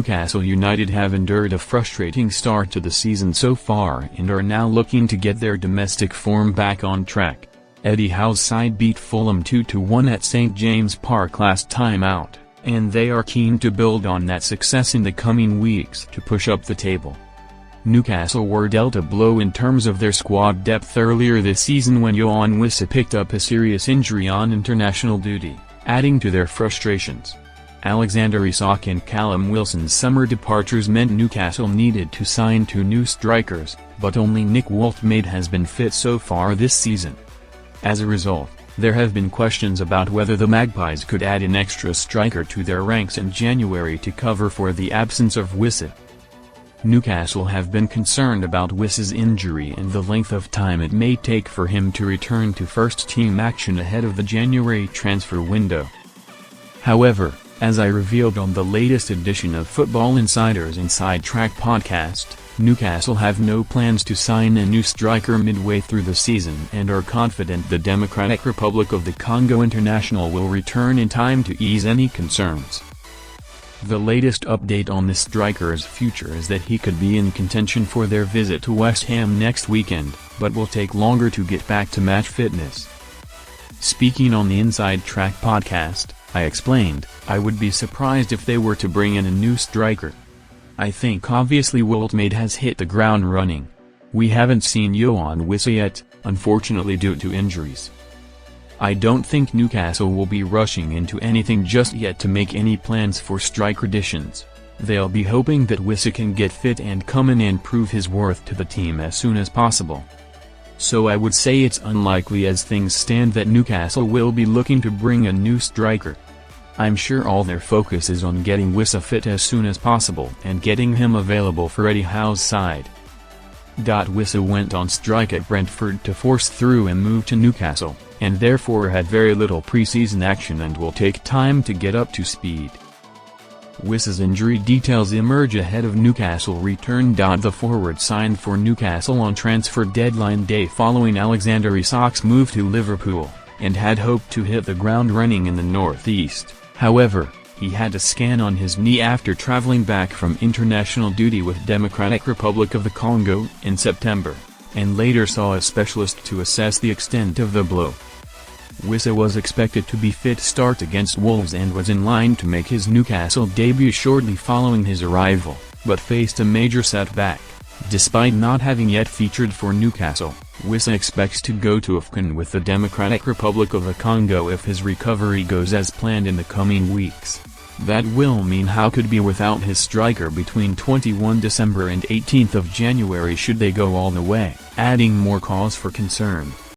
Newcastle United have endured a frustrating start to the season so far and are now looking to get their domestic form back on track. Eddie Howe's side beat Fulham 2-1 at St James Park last time out, and they are keen to build on that success in the coming weeks to push up the table. Newcastle were dealt a blow in terms of their squad depth earlier this season when Yoane Wissa picked up a serious injury on international duty, adding to their frustrations. Alexander Isak and Callum Wilson's summer departures meant Newcastle needed to sign 2 new strikers, but only Nick Woltemade has been fit so far this season. As a result, there have been questions about whether the Magpies could add an extra striker to their ranks in January to cover for the absence of Wissa. Newcastle have been concerned about Wissa's injury and the length of time it may take for him to return to first-team action ahead of the January transfer window. However, as I revealed on the latest edition of Football Insider's Inside Track podcast, Newcastle have no plans to sign a new striker midway through the season and are confident the Democratic Republic of the Congo international will return in time to ease any concerns. The latest update on the striker's future is that he could be in contention for their visit to West Ham next weekend, but will take longer to get back to match fitness. Speaking on the Inside Track podcast, I explained, I would be surprised if they were to bring in a new striker. I think obviously Woltemade has hit the ground running. We haven't seen Yoane Wissa yet, unfortunately due to injuries. I don't think Newcastle will be rushing into anything just yet to make any plans for striker additions. They'll be hoping that Wissa can get fit and come in and prove his worth to the team as soon as possible. So I would say it's unlikely as things stand that Newcastle will be looking to bring a new striker. I'm sure all their focus is on getting Wissa fit as soon as possible and getting him available for Eddie Howe's side. Wissa went on strike at Brentford to force through and move to Newcastle, and therefore had very little pre-season action and will take time to get up to speed. Wissa's injury details emerge ahead of Newcastle return. The forward signed for Newcastle on transfer deadline day following Alexander Isak's move to Liverpool, and had hoped to hit the ground running in the northeast. However, he had a scan on his knee after traveling back from international duty with Democratic Republic of the Congo in September, and later saw a specialist to assess the extent of the blow. Wissa was expected to be fit to start against Wolves and was in line to make his Newcastle debut shortly following his arrival, but faced a major setback. Despite not having yet featured for Newcastle, Wissa expects to go to AFCON with the Democratic Republic of the Congo if his recovery goes as planned in the coming weeks. That will mean Howe could be without his striker between 21 December and 18th of January should they go all the way, adding more cause for concern.